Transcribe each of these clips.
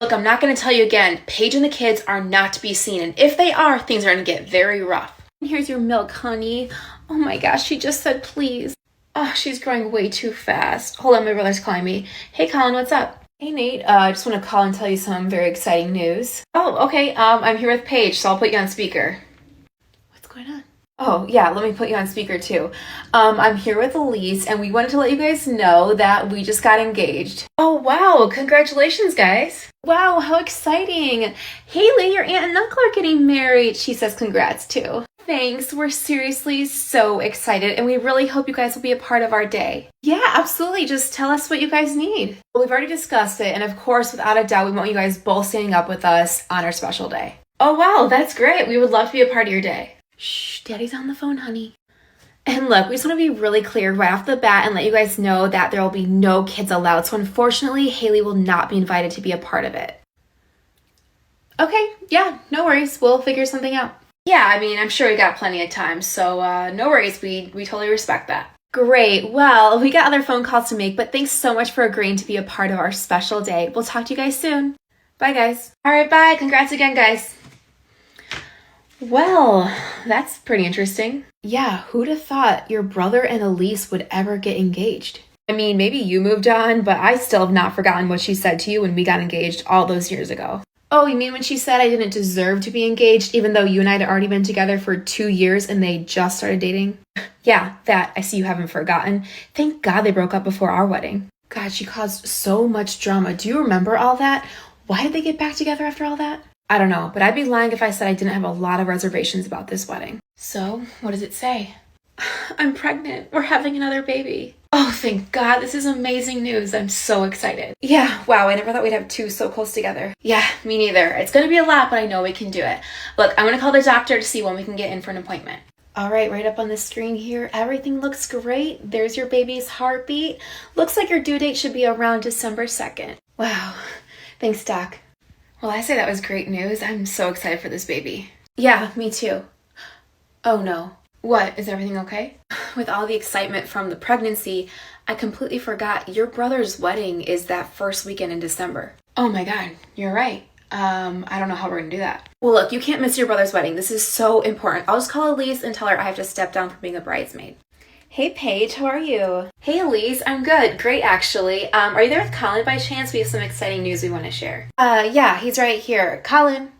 Look, I'm not going to tell you again. Paige and the kids are not to be seen. And if they are, things are going to get very rough. Here's your milk, honey. Oh my gosh, she just said please. Oh, she's growing way too fast. Hold on, my brother's calling me. Hey, Colin, what's up? Hey, Nate. I just want to call and tell you some very exciting news. Oh, okay. I'm here with Paige, so I'll put you on speaker. What's going on? Oh, yeah, let me put you on speaker too. I'm here with Elise, and we wanted to let you guys know that we just got engaged. Oh, wow. Congratulations, guys. Wow, how exciting. Haley, your aunt and uncle are getting married. She says congrats too. Thanks. We're seriously so excited, and we really hope you guys will be a part of our day. Yeah, absolutely. Just tell us what you guys need. Well, we've already discussed it, and of course, without a doubt, we want you guys both standing up with us on our special day. Oh, wow, that's great. We would love to be a part of your day. Shh, Daddy's on the phone, honey. And look, we just want to be really clear right off the bat and let you guys know that there will be no kids allowed. So unfortunately, Haley will not be invited to be a part of it. Okay, yeah, no worries. We'll figure something out. Yeah, I mean, I'm sure we got plenty of time, so no worries. We totally respect that. Great. Well, we got other phone calls to make, but thanks so much for agreeing to be a part of our special day. We'll talk to you guys soon. Bye, guys. All right, bye. Congrats again, guys. Well, that's pretty interesting. Yeah, who'd have thought your brother and Elise would ever get engaged? I mean, maybe you moved on, but I still have not forgotten what she said to you when we got engaged all those years ago. Oh, you mean when she said I didn't deserve to be engaged, even though you and I had already been together for 2 years and they just started dating? Yeah, that. I see you haven't forgotten. Thank God they broke up before our wedding. God, she caused so much drama. Do you remember all that? Why did they get back together after all that? I don't know, but I'd be lying if I said I didn't have a lot of reservations about this wedding. So, what does it say? I'm pregnant. We're having another baby. Oh, thank God. This is amazing news. I'm so excited. Yeah, wow. I never thought we'd have two so close together. Yeah, me neither. It's going to be a lot, but I know we can do it. Look, I'm going to call the doctor to see when we can get in for an appointment. All right, right up on the screen here. Everything looks great. There's your baby's heartbeat. Looks like your due date should be around December 2nd. Wow. Thanks, Doc. Well, I say that was great news. I'm so excited for this baby. Yeah, me too. Oh no. What? Is everything okay? With all the excitement from the pregnancy, I completely forgot your brother's wedding is that first weekend in December. Oh my God, you're right. I don't know how we're gonna do that. Well, look, you can't miss your brother's wedding. This is so important. I'll just call Elise and tell her I have to step down from being a bridesmaid. Hey Paige, how are you? Hey Elise, I'm good. Great, actually. Are you there with Colin by chance? We have some exciting news we want to share. Yeah, he's right here. Colin.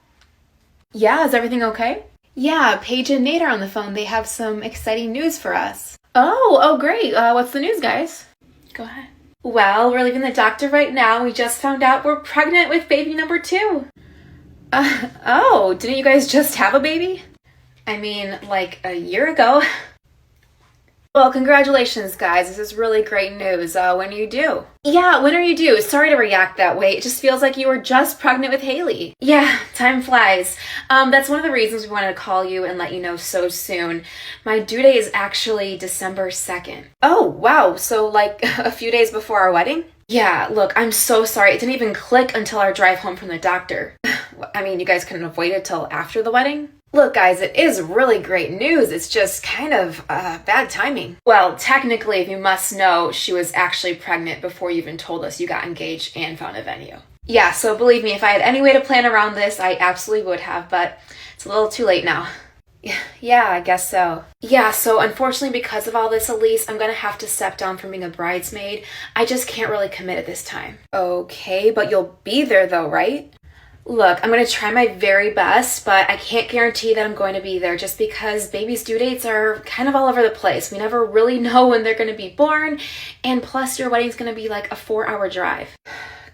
Yeah, is everything okay? Yeah, Paige and Nate are on the phone. They have some exciting news for us. Oh, great. What's the news, guys? Go ahead. Well, we're leaving the doctor right now. We just found out we're pregnant with baby number 2. Oh, didn't you guys just have a baby? I mean, like a year ago. Well, congratulations, guys. This is really great news. When are you due? Yeah, when are you due? Sorry to react that way. It just feels like you were just pregnant with Haley. Yeah, time flies. That's one of the reasons we wanted to call you and let you know so soon. My due date is actually December 2nd. Oh, wow. So like a few days before our wedding? Yeah, look, I'm so sorry. It didn't even click until our drive home from the doctor. I mean, you guys couldn't have waited till after the wedding? Look, guys, it is really great news. It's just kind of bad timing. Well, technically, if you must know, she was actually pregnant before you even told us you got engaged and found a venue. Yeah, so believe me, if I had any way to plan around this, I absolutely would have, but it's a little too late now. Yeah, I guess so. Yeah, so unfortunately, because of all this, Elise, I'm gonna have to step down from being a bridesmaid. I just can't really commit at this time. Okay, but you'll be there though, right? Look, I'm going to try my very best, but I can't guarantee that I'm going to be there just because babies' due dates are kind of all over the place. We never really know when they're going to be born, and plus your wedding's going to be like a 4-hour drive.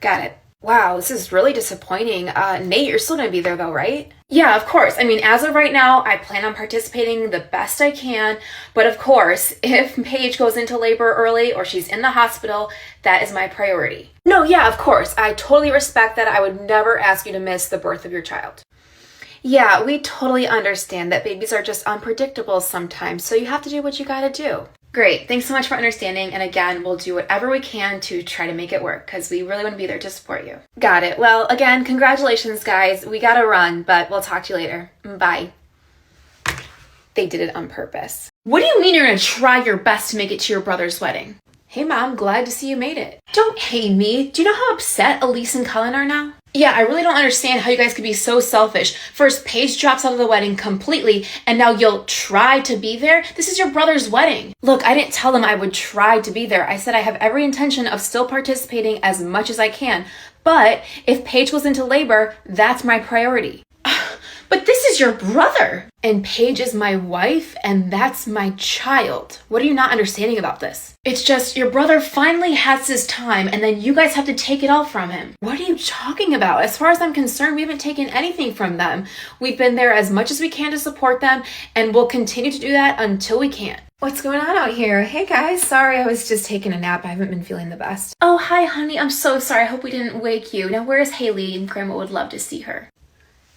Got it. Wow, this is really disappointing. Nate, you're still going to be there though, right? Yeah, of course. I mean, as of right now, I plan on participating the best I can. But of course, if Paige goes into labor early or she's in the hospital, that is my priority. No, yeah, of course. I totally respect that. I would never ask you to miss the birth of your child. Yeah, we totally understand that babies are just unpredictable sometimes, so you have to do what you gotta do. Great. Thanks so much for understanding. And again, we'll do whatever we can to try to make it work because we really want to be there to support you. Got it. Well, again, congratulations, guys. We got to run, but we'll talk to you later. Bye. They did it on purpose. What do you mean you're going to try your best to make it to your brother's wedding? Hey, Mom, glad to see you made it. Don't hate me. Do you know how upset Elise and Cullen are now? Yeah, I really don't understand how you guys could be so selfish. First, Paige drops out of the wedding completely, and now you'll try to be there? This is your brother's wedding. Look, I didn't tell them I would try to be there. I said I have every intention of still participating as much as I can. But if Paige goes into labor, that's my priority. But this is your brother. And Paige is my wife, and that's my child. What are you not understanding about this? It's just your brother finally has his time, and then you guys have to take it all from him. What are you talking about? As far as I'm concerned, we haven't taken anything from them. We've been there as much as we can to support them, and we'll continue to do that until we can't. What's going on out here? Hey guys, sorry, I was just taking a nap. I haven't been feeling the best. Oh, hi honey, I'm so sorry. I hope we didn't wake you. Now where's Haley? And Grandma would love to see her.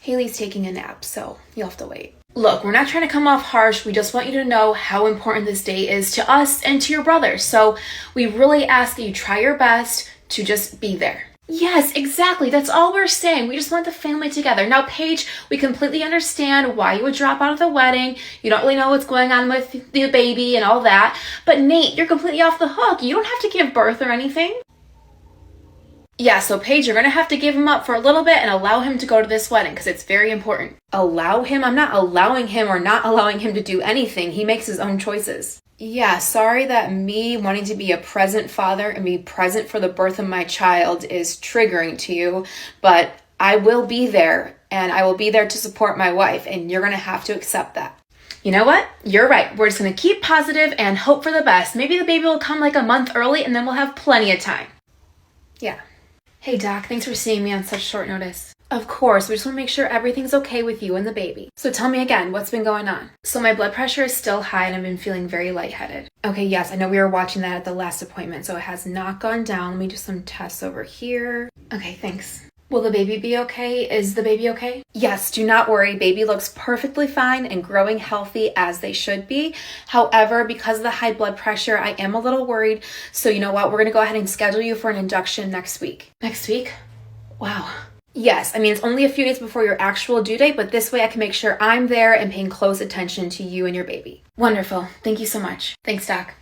Haley's taking a nap, so you'll have to wait. Look, we're not trying to come off harsh. We just want you to know how important this day is to us and to your brother. So we really ask that you try your best to just be there. Yes, exactly. That's all we're saying. We just want the family together. Now, Paige, we completely understand why you would drop out of the wedding. You don't really know what's going on with the baby and all that. But Nate, you're completely off the hook. You don't have to give birth or anything. Yeah, so Paige, you're going to have to give him up for a little bit and allow him to go to this wedding because it's very important. Allow him? I'm not allowing him or not allowing him to do anything. He makes his own choices. Yeah, sorry that me wanting to be a present father and be present for the birth of my child is triggering to you, but I will be there and I will be there to support my wife, and you're going to have to accept that. You know what? You're right. We're just going to keep positive and hope for the best. Maybe the baby will come like a month early and then we'll have plenty of time. Yeah. Hey Doc, thanks for seeing me on such short notice. Of course, we just want to make sure everything's okay with you and the baby. So tell me again, what's been going on? So my blood pressure is still high and I've been feeling very lightheaded. Okay, yes, I know we were watching that at the last appointment, so it has not gone down. Let me do some tests over here. Okay, thanks. Will the baby be okay? Is the baby okay? Yes, do not worry. Baby looks perfectly fine and growing healthy as they should be. However, because of the high blood pressure, I am a little worried. So you know what? We're going to go ahead and schedule you for an induction next week. Next week? Wow. Yes, I mean, it's only a few days before your actual due date, but this way I can make sure I'm there and paying close attention to you and your baby. Wonderful. Thank you so much. Thanks, Doc.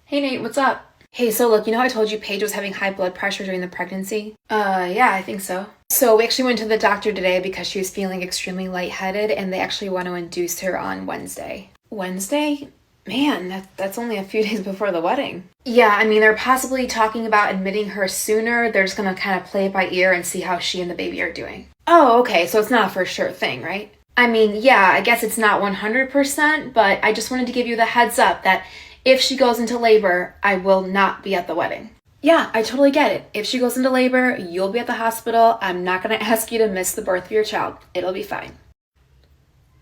Hey, Nate, what's up? Hey, so look, you know how I told you Paige was having high blood pressure during the pregnancy? Yeah, I think so. So we actually went to the doctor today because she was feeling extremely lightheaded, and they actually want to induce her on Wednesday. Wednesday? Man, that's only a few days before the wedding. Yeah, I mean, they're possibly talking about admitting her sooner. They're just going to kind of play it by ear and see how she and the baby are doing. Oh, okay, so it's not a for sure thing, right? I mean, yeah, I guess it's not 100%, but I just wanted to give you the heads up that if she goes into labor, I will not be at the wedding. Yeah, I totally get it. If she goes into labor, you'll be at the hospital. I'm not going to ask you to miss the birth of your child. It'll be fine.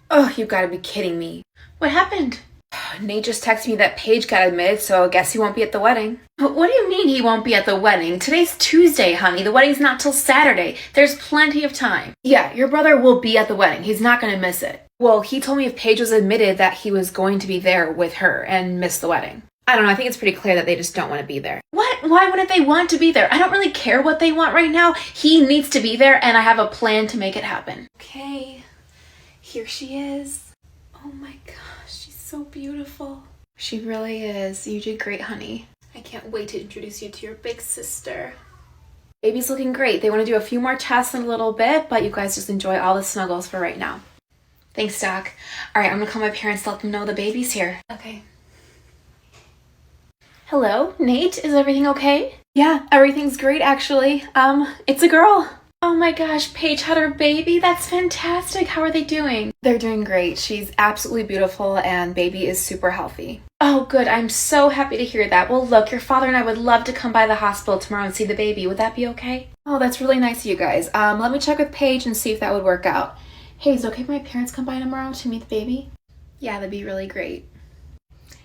Oh, you gotta be kidding me. What happened? Nate just texted me that Paige got admitted, so I guess he won't be at the wedding. What do you mean he won't be at the wedding? Today's Tuesday, honey. The wedding's not till Saturday. There's plenty of time. Yeah, your brother will be at the wedding. He's not going to miss it. Well, he told me if Paige was admitted that he was going to be there with her and miss the wedding. I don't know. I think it's pretty clear that they just don't want to be there. What? Why wouldn't they want to be there? I don't really care what they want right now. He needs to be there, and I have a plan to make it happen. Okay. Here she is. Oh my gosh. So beautiful. She really is. You did great, honey. I can't wait to introduce you to your big sister. Baby's looking great. They want to do a few more tests in a little bit, but you guys just enjoy all the snuggles for right now. Thanks, Doc. All right, I'm gonna call my parents to let them know the baby's here. Okay. Hello, Nate. Is everything okay? Yeah, everything's great, actually. It's a girl. Oh my gosh, Paige had her baby? That's fantastic. How are they doing? They're doing great. She's absolutely beautiful and baby is super healthy. Oh, good. I'm so happy to hear that. Well, look, your father and I would love to come by the hospital tomorrow and see the baby. Would that be okay? Oh, that's really nice of you guys. Let me check with Paige and see if that would work out. Hey, is it okay if my parents come by tomorrow to meet the baby? Yeah, that'd be really great.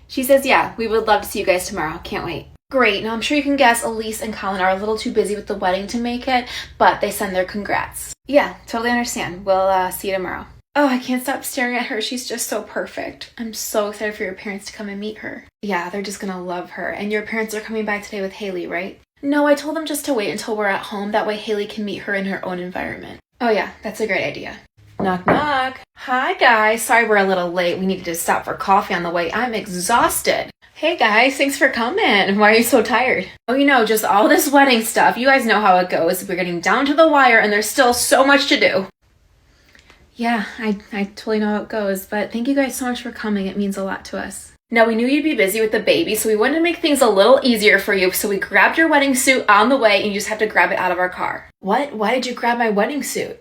She says, yeah, we would love to see you guys tomorrow. Can't wait. Great. Now, I'm sure you can guess Elise and Colin are a little too busy with the wedding to make it, but they send their congrats. Yeah, totally understand. We'll see you tomorrow. Oh, I can't stop staring at her. She's just so perfect. I'm so excited for your parents to come and meet her. Yeah, they're just gonna love her. And your parents are coming by today with Haley, right? No, I told them just to wait until we're at home. That way Haley can meet her in her own environment. Oh yeah, that's a great idea. Knock, knock. Hi, guys. Sorry we're a little late. We needed to stop for coffee on the way. I'm exhausted. Hey, guys. Thanks for coming. Why are you so tired? Oh, just all this wedding stuff. You guys know how it goes. We're getting down to the wire, and there's still so much to do. Yeah, I totally know how it goes, but thank you guys so much for coming. It means a lot to us. Now, we knew you'd be busy with the baby, so we wanted to make things a little easier for you, so we grabbed your wedding suit on the way, and you just have to grab it out of our car. What? Why did you grab my wedding suit?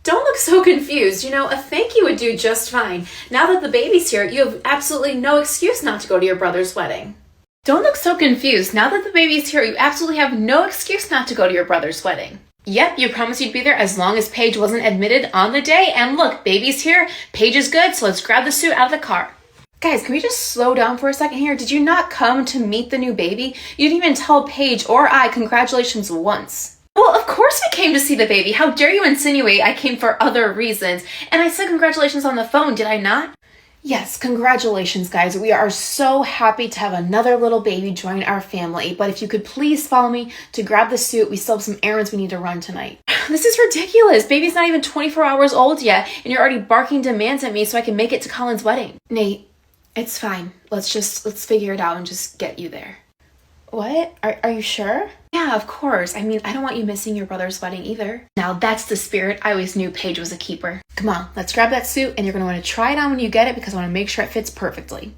Don't look so confused. A thank you would do just fine. Now that the baby's here, you have absolutely no excuse not to go to your brother's wedding. Don't look so confused. Now that the baby's here, you absolutely have no excuse not to go to your brother's wedding. Yep, you promised you'd be there as long as Paige wasn't admitted on the day. And look, baby's here, Paige is good, so let's grab the suit out of the car. Guys, can we just slow down for a second here? Did you not come to meet the new baby? You didn't even tell Paige or I congratulations once. Well, of course we came to see the baby. How dare you insinuate I came for other reasons? And I said congratulations on the phone, did I not? Yes, congratulations, guys. We are so happy to have another little baby join our family. But if you could please follow me to grab the suit, we still have some errands we need to run tonight. This is ridiculous. Baby's not even 24 hours old yet, and you're already barking demands at me so I can make it to Colin's wedding. Nate, it's fine. Let's figure it out and just get you there. What? Are you sure? Yeah, of course. I don't want you missing your brother's wedding either. Now that's the spirit. I always knew Paige was a keeper. Come on, let's grab that suit, and you're going to want to try it on when you get it because I want to make sure it fits perfectly.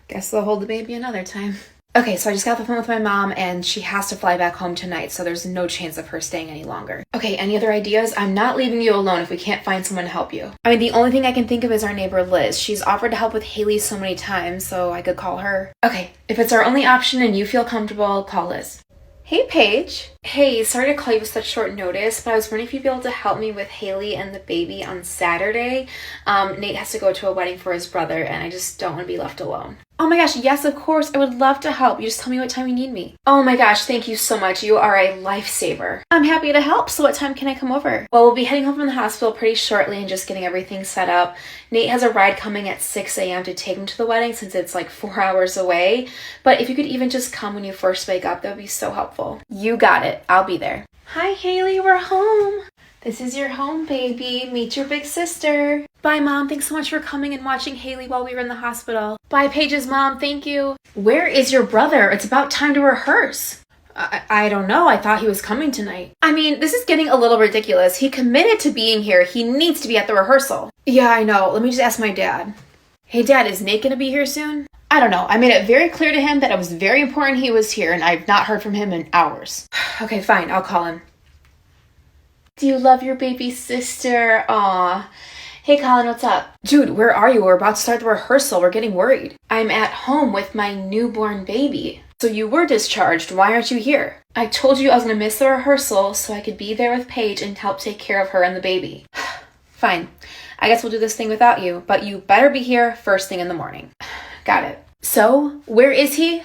Guess they'll hold the baby another time. Okay, so I just got the phone with my mom, and she has to fly back home tonight, so there's no chance of her staying any longer. Okay, any other ideas? I'm not leaving you alone if we can't find someone to help you. The only thing I can think of is our neighbor Liz. She's offered to help with Haley so many times, so I could call her. Okay, if it's our only option and you feel comfortable, call Liz. Hey, Paige. Hey, sorry to call you with such short notice, but I was wondering if you'd be able to help me with Haley and the baby on Saturday. Nate has to go to a wedding for his brother, and I just don't want to be left alone. Oh my gosh, yes, of course. I would love to help. You just tell me what time you need me. Oh my gosh, thank you so much. You are a lifesaver. I'm happy to help. So what time can I come over? Well, we'll be heading home from the hospital pretty shortly and just getting everything set up. Nate has a ride coming at 6 a.m. to take him to the wedding since it's like 4 hours away. But if you could even just come when you first wake up, that would be so helpful. You got it. I'll be there. Hi, Haley. We're home. This is your home, baby. Meet your big sister. Bye, Mom. Thanks so much for coming and watching Haley while we were in the hospital. Bye, Paige's mom. Thank you. Where is your brother? It's about time to rehearse. I don't know. I thought he was coming tonight. This is getting a little ridiculous. He committed to being here. He needs to be at the rehearsal. Yeah, I know. Let me just ask my dad. Hey, Dad, is Nate going to be here soon? I don't know. I made it very clear to him that it was very important he was here, and I've not heard from him in hours. Okay, fine. I'll call him. Do you love your baby sister? Aw. Hey, Colin, what's up? Dude, where are you? We're about to start the rehearsal. We're getting worried. I'm at home with my newborn baby. So you were discharged. Why aren't you here? I told you I was going to miss the rehearsal so I could be there with Paige and help take care of her and the baby. Fine. I guess we'll do this thing without you, but you better be here first thing in the morning. Got it. So, where is he?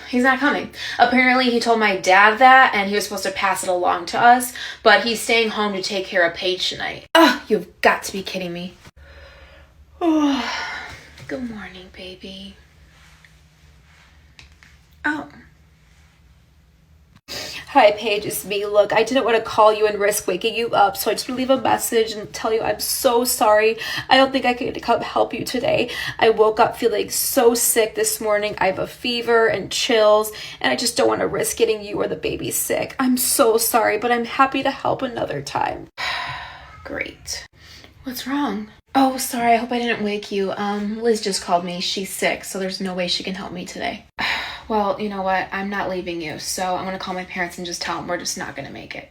He's not coming. Apparently, he told my dad that, and he was supposed to pass it along to us, but he's staying home to take care of Paige tonight. Oh, you've got to be kidding me. Oh, good morning, baby. Oh. Hi, Paige, it's me. Look, I didn't want to call you and risk waking you up, so I just want to leave a message and tell you I'm so sorry. I don't think I could come help you today. I woke up feeling so sick this morning. I have a fever and chills, and I just don't want to risk getting you or the baby sick. I'm so sorry, but I'm happy to help another time. Great. What's wrong? Oh, sorry. I hope I didn't wake you. Liz just called me. She's sick, so there's no way she can help me today. Well, you know what? I'm not leaving you, so I'm going to call my parents and just tell them we're just not going to make it.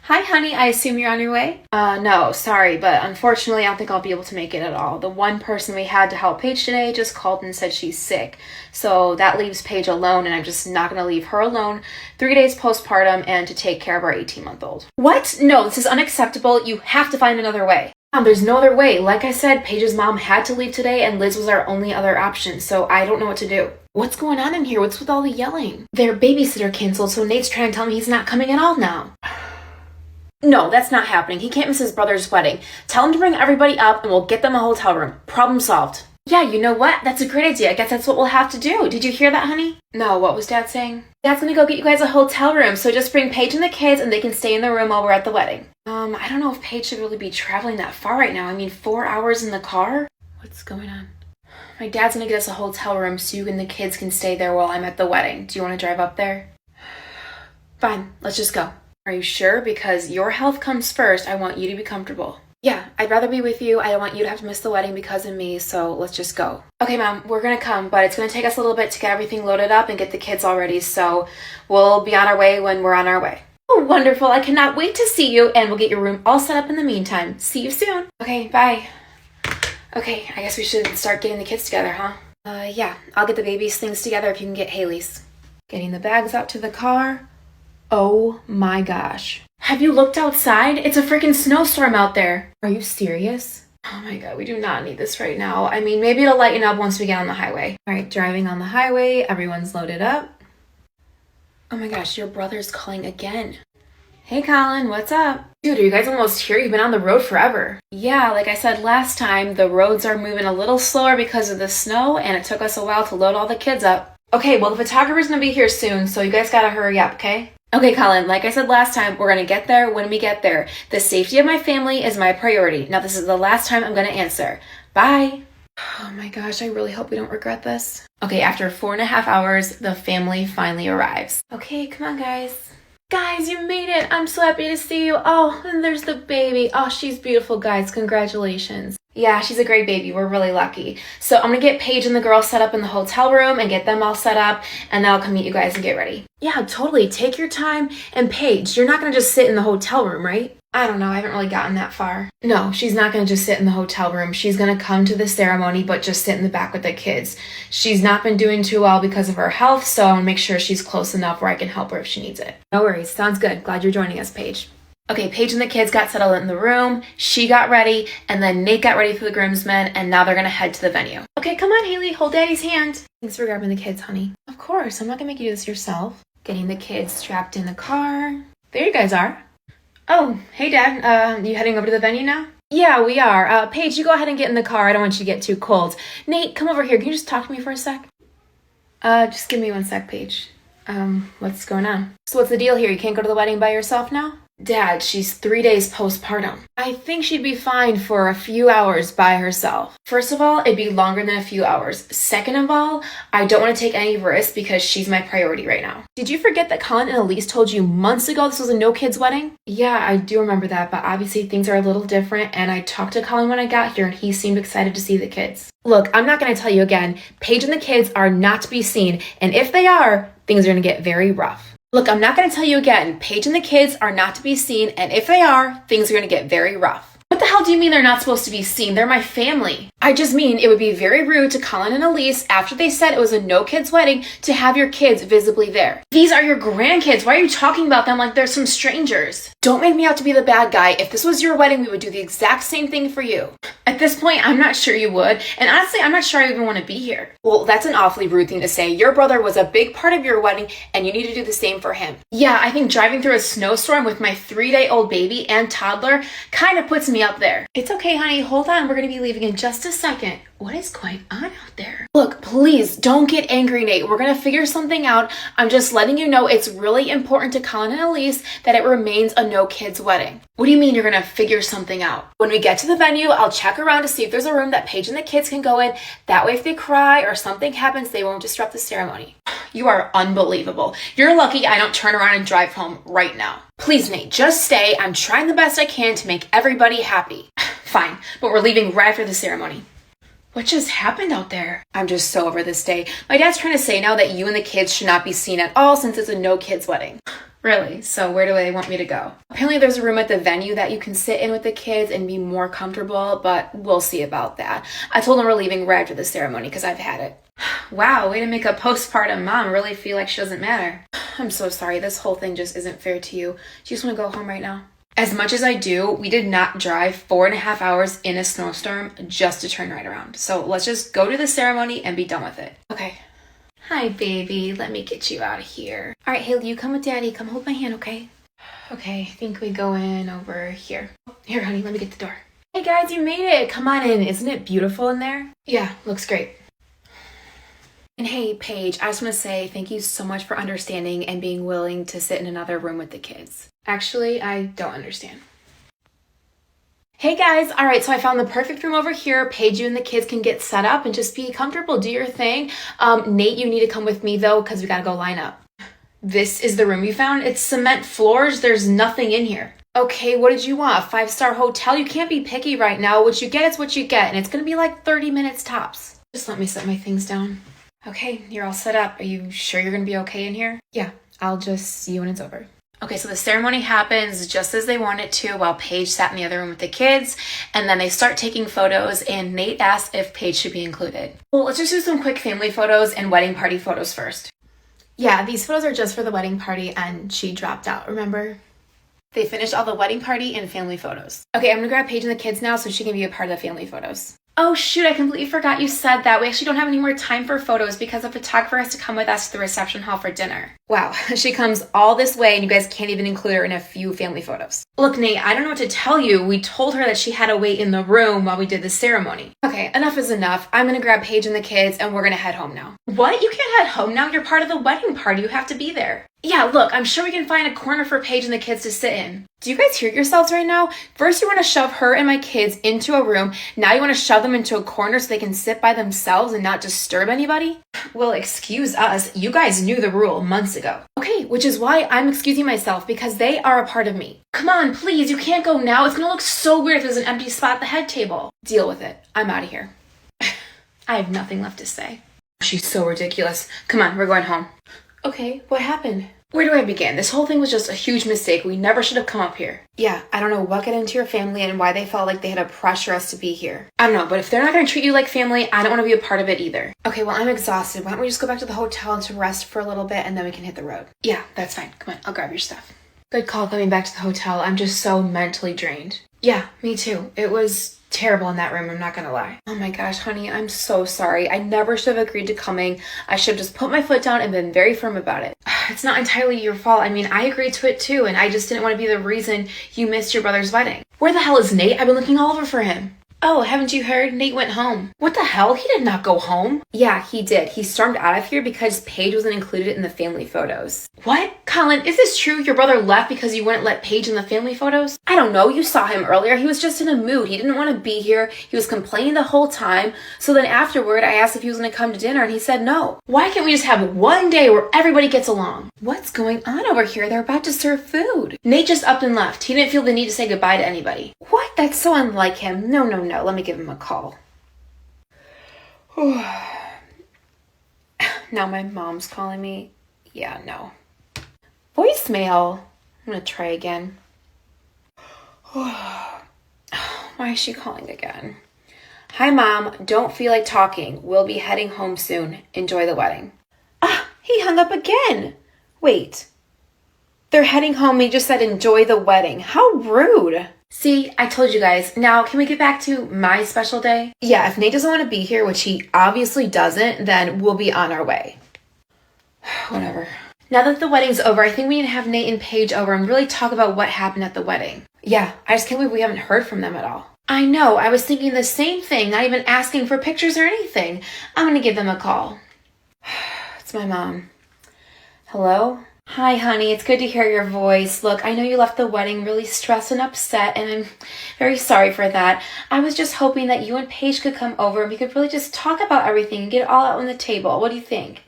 Hi, honey. I assume you're on your way? No, sorry, but unfortunately, I don't think I'll be able to make it at all. The one person we had to help Paige today just called and said she's sick. So that leaves Paige alone, and I'm just not going to leave her alone 3 days postpartum and to take care of our 18-month-old. What? No, this is unacceptable. You have to find another way. There's no other way. Like I said, Paige's mom had to leave today, and Liz was our only other option, so I don't know what to do. What's going on in here? What's with all the yelling? Their babysitter canceled, so Nate's trying to tell me he's not coming at all now. No, that's not happening. He can't miss his brother's wedding. Tell him to bring everybody up, and we'll get them a hotel room. Problem solved. Yeah, you know what? That's a great idea. I guess that's what we'll have to do. Did you hear that, honey? No, what was Dad saying? Dad's gonna go get you guys a hotel room, so just bring Paige and the kids and they can stay in the room while we're at the wedding. I don't know if Paige should really be traveling that far right now. I mean, 4 hours in the car? What's going on? My dad's gonna get us a hotel room so you and the kids can stay there while I'm at the wedding. Do you want to drive up there? Fine, let's just go. Are you sure? Because your health comes first. I want you to be comfortable. Yeah, I'd rather be with you. I don't want you to have to miss the wedding because of me, so let's just go. Okay, Mom, we're gonna come, but it's gonna take us a little bit to get everything loaded up and get the kids all ready, so we'll be on our way when we're on our way. Oh, wonderful. I cannot wait to see you, and we'll get your room all set up in the meantime. See you soon. Okay, bye. Okay, I guess we should start getting the kids together, huh? Yeah, I'll get the baby's things together if you can get Haley's. Getting the bags out to the car. Oh my gosh. Have you looked outside? It's a freaking snowstorm out there. Are you serious? Oh my god, we do not need this right now. I mean, maybe it'll lighten up once we get on the highway. All right, driving on the highway. Everyone's loaded up. Oh my gosh, your brother's calling again. Hey Colin, what's up? Dude, are you guys almost here? You've been on the road forever. Yeah, like I said last time, the roads are moving a little slower because of the snow, and it took us a while to load all the kids up. Okay, well, the photographer's gonna be here soon, so you guys gotta hurry up, okay? Okay, Colin, like I said last time, we're gonna get there when we get there. The safety of my family is my priority. Now, this is the last time I'm gonna answer. Bye. Oh my gosh, I really hope we don't regret this. Okay, after 4.5 hours, the family finally arrives. Okay, come on, guys. Guys, you made it. I'm so happy to see you. Oh, and there's the baby. Oh, she's beautiful, guys. Congratulations. Yeah, she's a great baby. We're really lucky. So I'm gonna get Paige and the girls set up in the hotel room and get them all set up, and then I'll come meet you guys and get ready. Yeah, totally. Take your time. And Paige, you're not gonna just sit in the hotel room, right? I don't know. I haven't really gotten that far. No, she's not gonna just sit in the hotel room. She's gonna come to the ceremony, but just sit in the back with the kids. She's not been doing too well because of her health, so I wanna make sure she's close enough where I can help her if she needs it. No worries. Sounds good. Glad you're joining us, Paige. Okay, Paige and the kids got settled in the room, she got ready, and then Nate got ready for the groomsmen, and now they're gonna head to the venue. Okay, come on, Haley, hold Daddy's hand. Thanks for grabbing the kids, honey. Of course, I'm not gonna make you do this yourself. Getting the kids strapped in the car. There you guys are. Oh, hey Dad, you heading over to the venue now? Yeah, we are. Paige, you go ahead and get in the car. I don't want you to get too cold. Nate, come over here. Can you just talk to me for a sec? Just give me 1 sec, Paige. What's going on? So what's the deal here? You can't go to the wedding by yourself now? Dad, she's 3 days postpartum. I think she'd be fine for a few hours by herself. First of all, it'd be longer than a few hours. Second of all, I don't want to take any risks because she's my priority right now. Did you forget that Colin and Elise told you months ago this was a no-kids wedding? Yeah, I do remember that, but obviously things are a little different, and I talked to Colin when I got here, and he seemed excited to see the kids. Look, I'm not going to tell you again. Paige and the kids are not to be seen, and if they are, things are going to get very rough. Look, I'm not going to tell you again. Paige and the kids are not to be seen, and if they are, things are going to get very rough. What the hell do you mean they're not supposed to be seen? They're my family. I just mean it would be very rude to Colin and Elise after they said it was a no-kids wedding to have your kids visibly there. These are your grandkids. Why are you talking about them like they're some strangers? Don't make me out to be the bad guy. If this was your wedding, we would do the exact same thing for you. At this point, I'm not sure you would, and honestly, I'm not sure I even want to be here. Well, that's an awfully rude thing to say. Your brother was a big part of your wedding, and you need to do the same for him. Yeah, I think driving through a snowstorm with my 3-day-old baby and toddler kind of puts me up there. It's okay, honey. Hold on. We're going to be leaving in just a second. What is going on out there? Look, please don't get angry, Nate. We're going to figure something out. I'm just letting you know it's really important to Colin and Elise that it remains a no-kids wedding. What do you mean you're going to figure something out? When we get to the venue, I'll check around to see if there's a room that Paige and the kids can go in. That way, if they cry or something happens, they won't disrupt the ceremony. You are unbelievable. You're lucky I don't turn around and drive home right now. Please, Nate, just stay. I'm trying the best I can to make everybody happy. Fine, but we're leaving right after the ceremony. What just happened out there? I'm just so over this day. My dad's trying to say now that you and the kids should not be seen at all since it's a no-kids wedding. Really? So where do they want me to go? Apparently there's a room at the venue that you can sit in with the kids and be more comfortable, but we'll see about that. I told them we're leaving right after the ceremony because I've had it. Wow, way to make a postpartum mom really feel like she doesn't matter. I'm so sorry. This whole thing just isn't fair to you. Do you just want to go home right now? As much as I do, we did not drive 4.5 hours in a snowstorm just to turn right around. So let's just go to the ceremony and be done with it. Okay. Hi, baby. Let me get you out of here. All right, Haley, you come with Daddy. Come hold my hand, okay? Okay, I think we go in over here. Here, honey, let me get the door. Hey guys, you made it. Come on in. Isn't it beautiful in there? Yeah, looks great. And hey, Paige, I just want to say thank you so much for understanding and being willing to sit in another room with the kids. Actually, I don't understand. Hey guys, all right, so I found the perfect room over here. Paige, you and the kids can get set up and just be comfortable, do your thing. Nate, you need to come with me though, because we gotta go line up. This is the room you found? It's cement floors, there's nothing in here. Okay, what did you want? A 5-star hotel? You can't be picky right now. What you get is what you get, and it's gonna be like 30 minutes tops. Just let me set my things down. Okay, you're all set up. Are you sure you're gonna be okay in here? Yeah, I'll just see you when it's over. Okay, so the ceremony happens just as they want it to while Paige sat in the other room with the kids, and then they start taking photos, and Nate asked if Paige should be included. Well, let's just do some quick family photos and wedding party photos first. Yeah, these photos are just for the wedding party, and she dropped out, remember? They finished all the wedding party and family photos. Okay, I'm gonna grab Paige and the kids now so she can be a part of the family photos. Oh shoot, I completely forgot you said that. We actually don't have any more time for photos because the photographer has to come with us to the reception hall for dinner. Wow, she comes all this way and you guys can't even include her in a few family photos. Look, Nate, I don't know what to tell you. We told her that she had to wait in the room while we did the ceremony. Okay, enough is enough. I'm gonna grab Paige and the kids and we're gonna head home now. What? You can't head home now? You're part of the wedding party. You have to be there. Yeah, look, I'm sure we can find a corner for Paige and the kids to sit in. Do you guys hear yourselves right now? First you want to shove her and my kids into a room. Now you want to shove them into a corner so they can sit by themselves and not disturb anybody? Well, excuse us. You guys knew the rule months ago. Okay, which is why I'm excusing myself because they are a part of me. Come on, please, you can't go now. It's gonna look so weird if there's an empty spot at the head table. Deal with it. I'm out of here. I have nothing left to say. She's so ridiculous. Come on, we're going home. Okay, what happened? Where do I begin? This whole thing was just a huge mistake. We never should have come up here. Yeah, I don't know what got into your family and why they felt like they had to pressure us to be here. I don't know, but if they're not going to treat you like family, I don't want to be a part of it either. Okay, well, I'm exhausted. Why don't we just go back to the hotel to rest for a little bit and then we can hit the road? Yeah, that's fine. Come on, I'll grab your stuff. Good call coming back to the hotel. I'm just so mentally drained. Yeah, me too. It was terrible in that room, I'm not gonna lie. Oh my gosh, honey, I'm so sorry. I never should have agreed to coming. I should have just put my foot down and been very firm about it. It's not entirely your fault. I mean, I agreed to it too, and I just didn't want to be the reason you missed your brother's wedding. Where the hell is Nate? I've been looking all over for him. Oh, haven't you heard? Nate went home. What the hell? He did not go home. Yeah, he did. He stormed out of here because Paige wasn't included in the family photos. What? Colin, is this true? Your brother left because you wouldn't let Paige in the family photos? I don't know. You saw him earlier. He was just in a mood. He didn't want to be here. He was complaining the whole time. So then afterward, I asked if he was going to come to dinner and he said no. Why can't we just have one day where everybody gets along? What's going on over here? They're about to serve food. Nate just upped and left. He didn't feel the need to say goodbye to anybody. What? That's so unlike him. No. Let me give him a call. Now my mom's calling me. Yeah, no. Voicemail. I'm gonna try again. Why is she calling again? Hi, Mom. Don't feel like talking. We'll be heading home soon. Enjoy the wedding. Ah, he hung up again. Wait. They're heading home. He just said enjoy the wedding. How rude. See, I told you guys. Now, can we get back to my special day? Yeah, if Nate doesn't want to be here, which he obviously doesn't, then we'll be on our way. Whatever. Now that the wedding's over, I think we need to have Nate and Paige over and really talk about what happened at the wedding. Yeah, I just can't believe we haven't heard from them at all. I know, I was thinking the same thing, not even asking for pictures or anything. I'm gonna give them a call. It's my mom. Hello? Hi, honey. It's good to hear your voice. Look, I know you left the wedding really stressed and upset, and I'm very sorry for that. I was just hoping that you and Paige could come over and we could really just talk about everything and get it all out on the table. What do you think?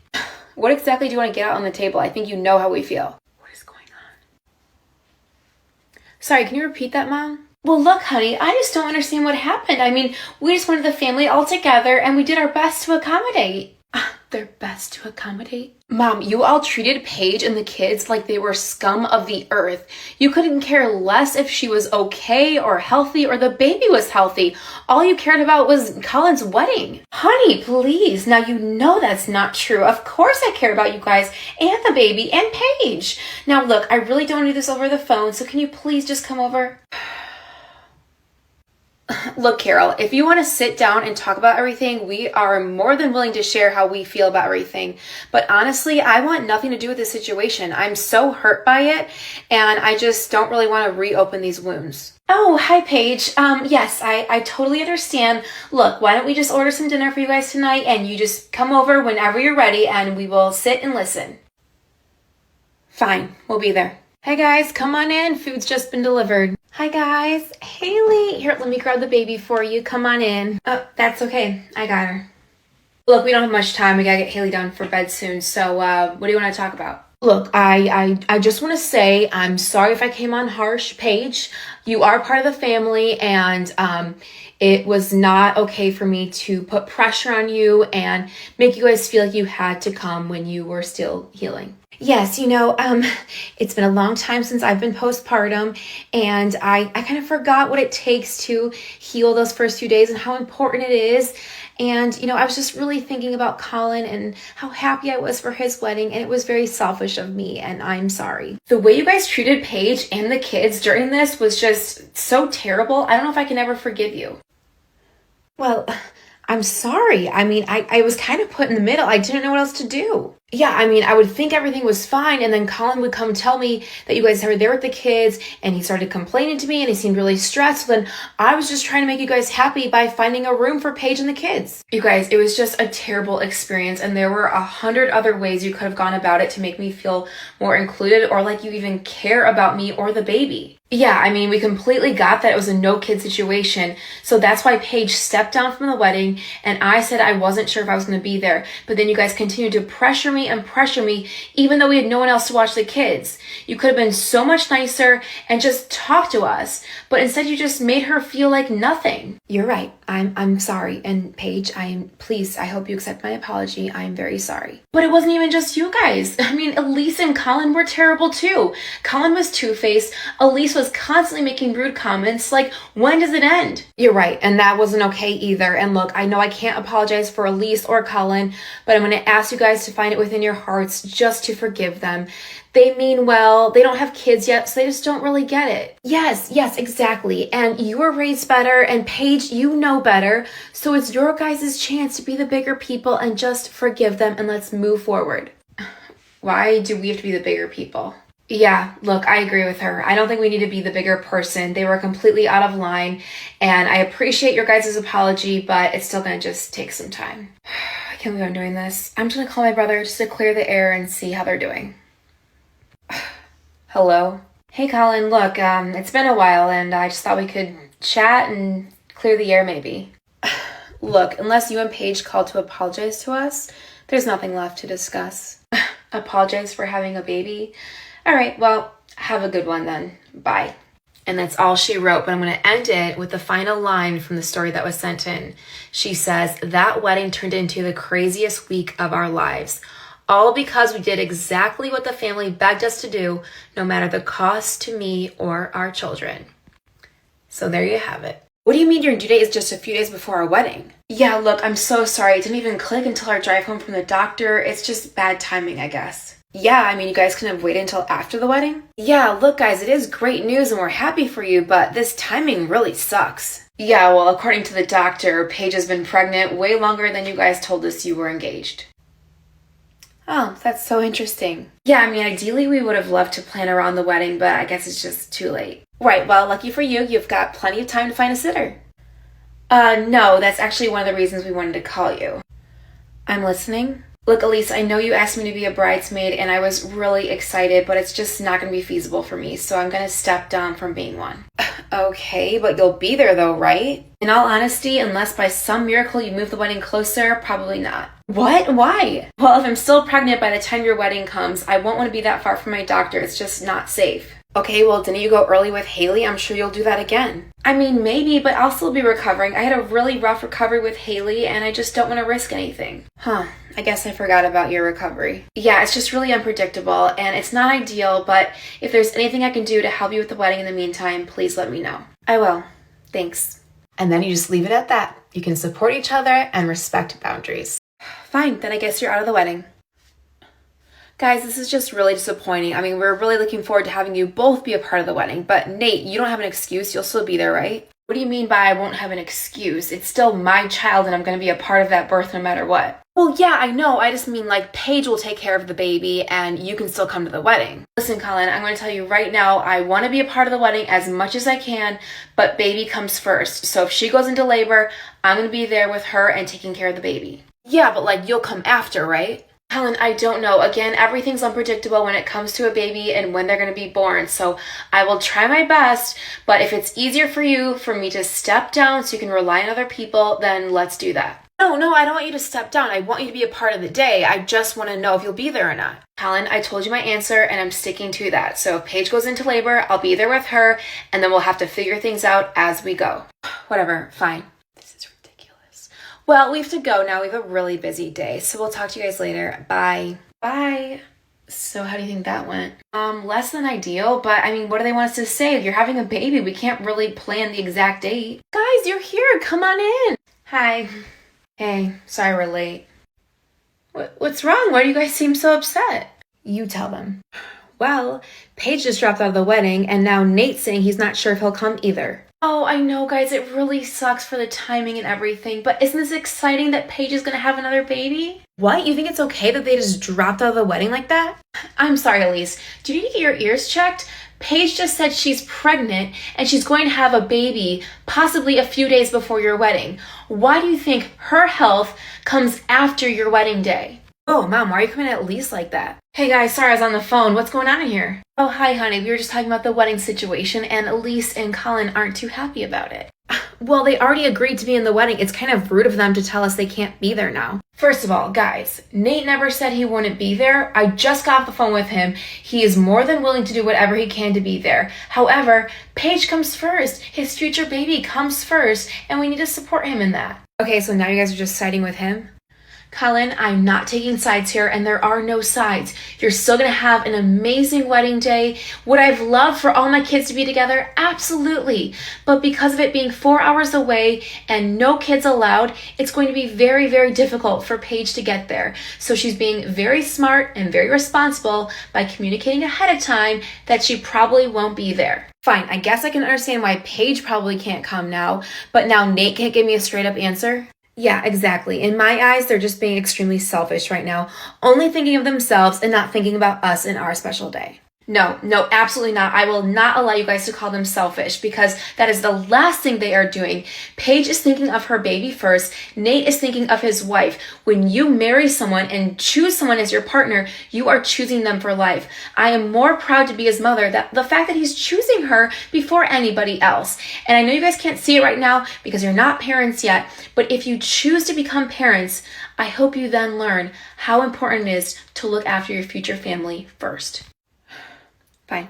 What exactly do you want to get out on the table? I think you know how we feel. What is going on? Sorry, can you repeat that, Mom? Well, look, honey, I just don't understand what happened. I mean, we just wanted the family all together and we did our best to accommodate. Their best to accommodate? Mom, you all treated Paige and the kids like they were scum of the earth. You couldn't care less if she was okay or healthy or the baby was healthy. All you cared about was Colin's wedding. Honey, please. Now you know that's not true. Of course I care about you guys and the baby and Paige. Now look, I really don't want to do this over the phone, so can you please just come over? Look, Carol, if you want to sit down and talk about everything, we are more than willing to share how we feel about everything. But honestly, I want nothing to do with this situation. I'm so hurt by it, and I just don't really want to reopen these wounds. Oh, hi, Paige. Yes, I totally understand. Look, why don't we just order some dinner for you guys tonight, and you just come over whenever you're ready, and we will sit and listen. Fine, we'll be there. Hey guys, come on in. Food's just been delivered. Hi guys. Haley. Here, let me grab the baby for you. Come on in. Oh, that's okay. I got her. Look, we don't have much time. We gotta get Haley down for bed soon. So, what do you want to talk about? Look, I just want to say I'm sorry if I came on harsh, Paige. You are part of the family, and it was not okay for me to put pressure on you and make you guys feel like you had to come when you were still healing. Yes, it's been a long time since I've been postpartum, and I kind of forgot what it takes to heal those first few days and how important it is. And, I was just really thinking about Colin and how happy I was for his wedding, and it was very selfish of me, and I'm sorry. The way you guys treated Paige and the kids during this was just so terrible. I don't know if I can ever forgive you. Well, I'm sorry. I was kind of put in the middle. I didn't know what else to do. Yeah, I would think everything was fine, and then Colin would come tell me that you guys were there with the kids, and he started complaining to me, and he seemed really stressed. Then I was just trying to make you guys happy by finding a room for Paige and the kids. You guys, it was just a terrible experience, and there were 100 other ways you could have gone about it to make me feel more included, or like you even care about me or the baby. Yeah, we completely got that it was a no-kid situation, so that's why Paige stepped down from the wedding, and I said I wasn't sure if I was going to be there, but then you guys continued to pressure me, even though we had no one else to watch the kids. You could have been so much nicer and just talked to us, but instead you just made her feel like nothing. You're right. I'm sorry, and Paige, please, I hope you accept my apology. I'm very sorry. But it wasn't even just you guys. Elise and Colin were terrible too. Colin was two-faced. Elise was constantly making rude comments like, when does it end? You're right, and that wasn't okay either. And look, I know I can't apologize for Elise or Colin, but I'm going to ask you guys to find it within your hearts just to forgive them. They mean well, they don't have kids yet, so they just don't really get it. Yes, exactly. And you were raised better, and Paige, you know better. So it's your guys' chance to be the bigger people and just forgive them, and let's move forward. Why do we have to be the bigger people? Yeah, look, I agree with her. I don't think we need to be the bigger person. They were completely out of line, and I appreciate your guys' apology, but it's still going to just take some time. I can't believe I'm doing this. I'm just going to call my brother just to clear the air and see how they're doing. Hello? Hey, Colin, look, it's been a while, and I just thought we could chat and clear the air maybe. Look, unless you and Paige called to apologize to us, there's nothing left to discuss. Apologize for having a baby? All right, well, have a good one then. Bye. And that's all she wrote, but I'm going to end it with the final line from the story that was sent in. She says, that wedding turned into the craziest week of our lives, all because we did exactly what the family begged us to do, no matter the cost to me or our children. So there you have it. What do you mean your due date is just a few days before our wedding? Yeah, look, I'm so sorry. It didn't even click until our drive home from the doctor. It's just bad timing, I guess. Yeah, you guys couldn't have waited until after the wedding? Yeah, look guys, it is great news and we're happy for you, but this timing really sucks. Yeah, well, according to the doctor, Paige has been pregnant way longer than you guys told us you were engaged. Oh, that's so interesting. Yeah, ideally we would have loved to plan around the wedding, but I guess it's just too late. Right, well, lucky for you, you've got plenty of time to find a sitter. No, that's actually one of the reasons we wanted to call you. I'm listening. Look, Elise, I know you asked me to be a bridesmaid, and I was really excited, but it's just not going to be feasible for me, so I'm going to step down from being one. Okay, but you'll be there though, right? In all honesty, unless by some miracle you move the wedding closer, probably not. What? Why? Well, if I'm still pregnant by the time your wedding comes, I won't want to be that far from my doctor. It's just not safe. Okay, well, didn't you go early with Haley? I'm sure you'll do that again. Maybe, but I'll still be recovering. I had a really rough recovery with Haley, and I just don't want to risk anything. I guess I forgot about your recovery. Yeah, it's just really unpredictable, and it's not ideal, but if there's anything I can do to help you with the wedding in the meantime, please let me know. I will. Thanks. And then you just leave it at that. You can support each other and respect boundaries. Fine, then I guess you're out of the wedding. Guys, this is just really disappointing. We're really looking forward to having you both be a part of the wedding, but Nate, you don't have an excuse. You'll still be there, right? What do you mean by I won't have an excuse? It's still my child and I'm going to be a part of that birth no matter what. Well, yeah, I know. I just mean like Paige will take care of the baby and you can still come to the wedding. Listen, Colin, I'm going to tell you right now, I want to be a part of the wedding as much as I can, but baby comes first. So if she goes into labor, I'm going to be there with her and taking care of the baby. Yeah, but like you'll come after, right? Helen, I don't know. Again, everything's unpredictable when it comes to a baby and when they're going to be born. So I will try my best, but if it's easier for you for me to step down so you can rely on other people, then let's do that. No, I don't want you to step down. I want you to be a part of the day. I just want to know if you'll be there or not. Helen, I told you my answer and I'm sticking to that. So if Paige goes into labor, I'll be there with her and then we'll have to figure things out as we go. Whatever, fine. Well, we have to go now. We have a really busy day, so we'll talk to you guys later. Bye. Bye. So how do you think that went? Less than ideal, but I mean, what do they want us to say? If you're having a baby, we can't really plan the exact date. Guys, you're here. Come on in. Hi. Hey, sorry we're late. What's wrong? Why do you guys seem so upset? You tell them. Well, Paige just dropped out of the wedding, and now Nate's saying he's not sure if he'll come either. Oh, I know, guys. It really sucks for the timing and everything, but isn't this exciting that Paige is going to have another baby? What? You think it's okay that they just dropped out of the wedding like that? I'm sorry, Elise. Do you need to get your ears checked? Paige just said she's pregnant and she's going to have a baby possibly a few days before your wedding. Why do you think her health comes after your wedding day? Oh, Mom, why are you coming at Elise like that? Hey guys, sorry I was on the phone. What's going on in here? Oh, hi honey. We were just talking about the wedding situation and Elise and Colin aren't too happy about it. Well, they already agreed to be in the wedding. It's kind of rude of them to tell us they can't be there now. First of all, guys, Nate never said he wouldn't be there. I just got off the phone with him. He is more than willing to do whatever he can to be there. However, Paige comes first. His future baby comes first, and we need to support him in that. Okay, so now you guys are just siding with him? Colin, I'm not taking sides here, and there are no sides. You're still going to have an amazing wedding day. Would I have loved for all my kids to be together? Absolutely. But because of it being 4 hours away and no kids allowed, it's going to be very, very difficult for Paige to get there. So she's being very smart and very responsible by communicating ahead of time that she probably won't be there. Fine, I guess I can understand why Paige probably can't come now, but now Nate can't give me a straight up answer? Yeah, exactly. In my eyes, they're just being extremely selfish right now, only thinking of themselves and not thinking about us and our special day. No, absolutely not. I will not allow you guys to call them selfish because that is the last thing they are doing. Paige is thinking of her baby first. Nate is thinking of his wife. When you marry someone and choose someone as your partner, you are choosing them for life. I am more proud to be his mother that the fact that he's choosing her before anybody else. And I know you guys can't see it right now because you're not parents yet, but if you choose to become parents, I hope you then learn how important it is to look after your future family first. Fine.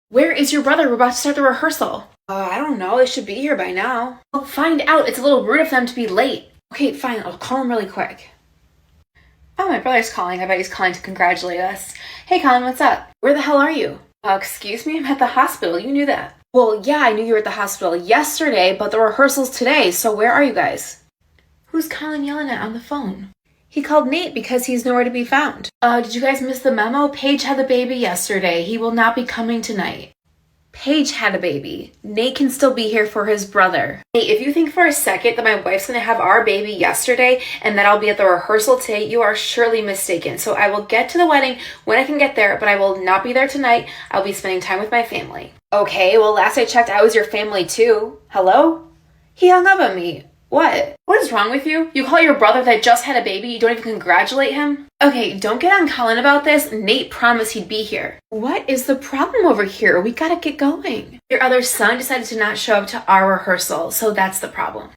Where is your brother? We're about to start the rehearsal. I don't know. They should be here by now. Well, find out. It's a little rude of them to be late. Okay, fine. I'll call him really quick. Oh, my brother's calling. I bet he's calling to congratulate us. Hey, Colin, what's up? Where the hell are you? Excuse me? I'm at the hospital. You knew that. Well, yeah, I knew you were at the hospital yesterday, but the rehearsal's today, so where are you guys? Who's Colin yelling at on the phone? He called Nate because he's nowhere to be found. Did you guys miss the memo? Paige had the baby yesterday. He will not be coming tonight. Paige had a baby. Nate can still be here for his brother. Nate, if you think for a second that my wife's going to have our baby yesterday and that I'll be at the rehearsal today, you are surely mistaken. So I will get to the wedding when I can get there, but I will not be there tonight. I'll be spending time with my family. Okay, well, last I checked, I was your family too. Hello? He hung up on me. What? What is wrong with you? You call your brother that just had a baby, you don't even congratulate him? Okay, don't get on Colin about this. Nate promised he'd be here. What is the problem over here? We gotta get going. Your other son decided to not show up to our rehearsal, so that's the problem.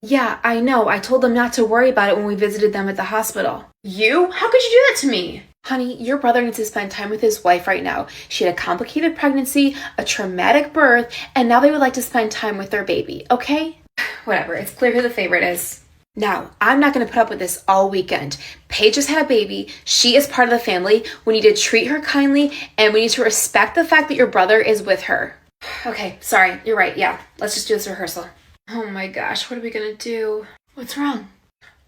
Yeah, I know. I told them not to worry about it when we visited them at the hospital. You? How could you do that to me? Honey, your brother needs to spend time with his wife right now. She had a complicated pregnancy, a traumatic birth, and now they would like to spend time with their baby, okay? Whatever, it's clear who the favorite is. Now, I'm not going to put up with this all weekend. Paige just had a baby. She is part of the family. We need to treat her kindly, and we need to respect the fact that your brother is with her. Okay, sorry, you're right. Yeah, let's just do this rehearsal. Oh my gosh, what are we going to do? What's wrong?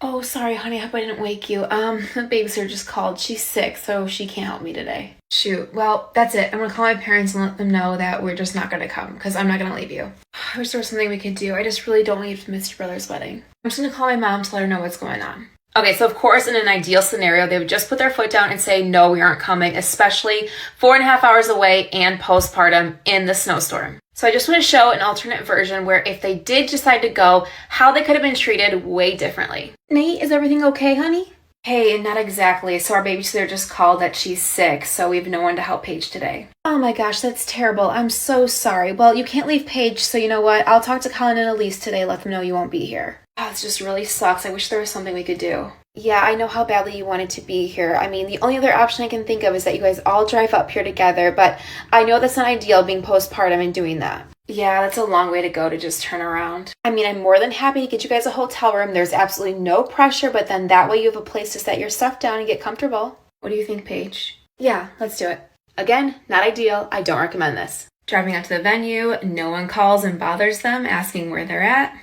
Oh, sorry, honey. I hope I didn't wake you. The babysitter just called. She's sick, so she can't help me today. Shoot. Well, that's it. I'm gonna call my parents and let them know that we're just not gonna come, because I'm not gonna leave you. I wish there was something we could do. I just really don't want you to miss your brother's wedding. I'm just gonna call my mom to let her know what's going on. Okay, so of course, in an ideal scenario, they would just put their foot down and say, no, we aren't coming, especially 4.5 hours away and postpartum in the snowstorm. So I just want to show an alternate version where if they did decide to go, how they could have been treated way differently. Nate, is everything okay, honey? Hey, not exactly. So our babysitter just called that she's sick, so we have no one to help Paige today. Oh my gosh, that's terrible. I'm so sorry. Well, you can't leave Paige, so you know what? I'll talk to Colin and Elise today, let them know you won't be here. Oh, this just really sucks. I wish there was something we could do. Yeah, I know how badly you wanted to be here. I mean, the only other option I can think of is that you guys all drive up here together, but I know that's not ideal being postpartum and doing that. Yeah, that's a long way to go to just turn around. I mean, I'm more than happy to get you guys a hotel room. There's absolutely no pressure, but then that way you have a place to set your stuff down and get comfortable. What do you think, Paige? Yeah, let's do it. Again, not ideal. I don't recommend this. Driving out to the venue, no one calls and bothers them, asking where they're at.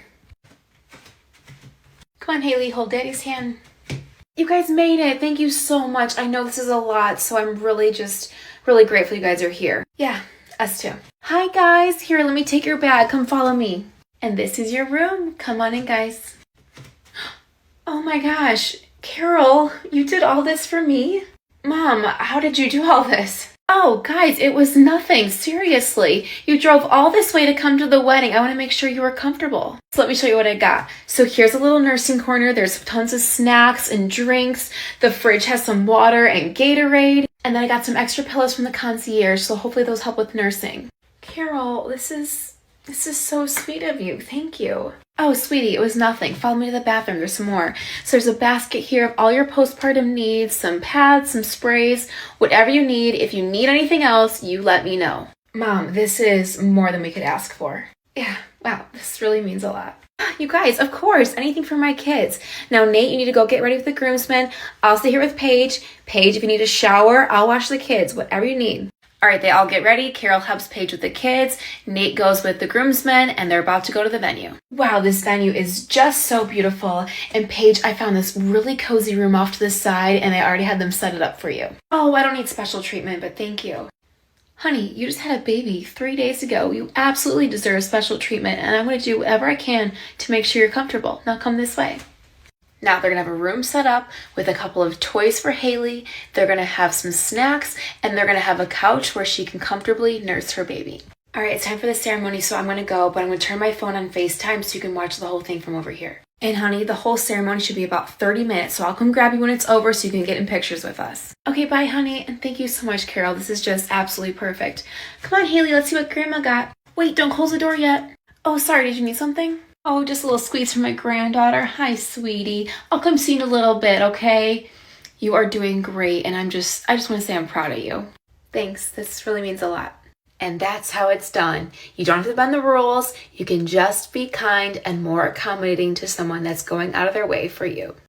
Come on, Haley, hold Daddy's hand. You guys made it. Thank you so much. I know this is a lot, so I'm really grateful you guys are here. Yeah, us too. Hi, guys. Here, let me take your bag. Come follow me. And this is your room. Come on in, guys. Oh my gosh. Carol, you did all this for me? Mom, how did you do all this? Oh, guys, it was nothing. Seriously. You drove all this way to come to the wedding. I want to make sure you were comfortable. So let me show you what I got. So here's a little nursing corner. There's tons of snacks and drinks. The fridge has some water and Gatorade. And then I got some extra pillows from the concierge, so hopefully those help with nursing. Carol, this is so sweet of you. Thank you. Oh, sweetie, it was nothing. Follow me to the bathroom. There's some more. So there's a basket here of all your postpartum needs, some pads, some sprays, whatever you need. If you need anything else, you let me know. Mom, this is more than we could ask for. Yeah, wow, this really means a lot. You guys, of course, anything for my kids. Now, Nate, you need to go get ready with the groomsmen. I'll stay here with Paige. Paige, if you need a shower, I'll wash the kids, whatever you need. All right, they all get ready. Carol helps Paige with the kids. Nate goes with the groomsmen, and they're about to go to the venue. Wow, this venue is just so beautiful. And Paige, I found this really cozy room off to the side, and I already had them set it up for you. Oh, I don't need special treatment, but thank you. Honey, you just had a baby 3 days ago. You absolutely deserve special treatment, and I'm going to do whatever I can to make sure you're comfortable. Now come this way. Now they're going to have a room set up with a couple of toys for Haley. They're going to have some snacks, and they're going to have a couch where she can comfortably nurse her baby. All right, it's time for the ceremony, so I'm going to go, but I'm going to turn my phone on FaceTime so you can watch the whole thing from over here. And honey, the whole ceremony should be about 30 minutes, so I'll come grab you when it's over so you can get in pictures with us. Okay, bye, honey, and thank you so much, Carol. This is just absolutely perfect. Come on, Haley, let's see what Grandma got. Wait, don't close the door yet. Oh, sorry, did you need something? Oh, just a little squeeze from my granddaughter. Hi, sweetie. I'll come see you in a little bit, okay? You are doing great, and I just want to say I'm proud of you. Thanks, this really means a lot. And that's how it's done. You don't have to bend the rules. You can just be kind and more accommodating to someone that's going out of their way for you.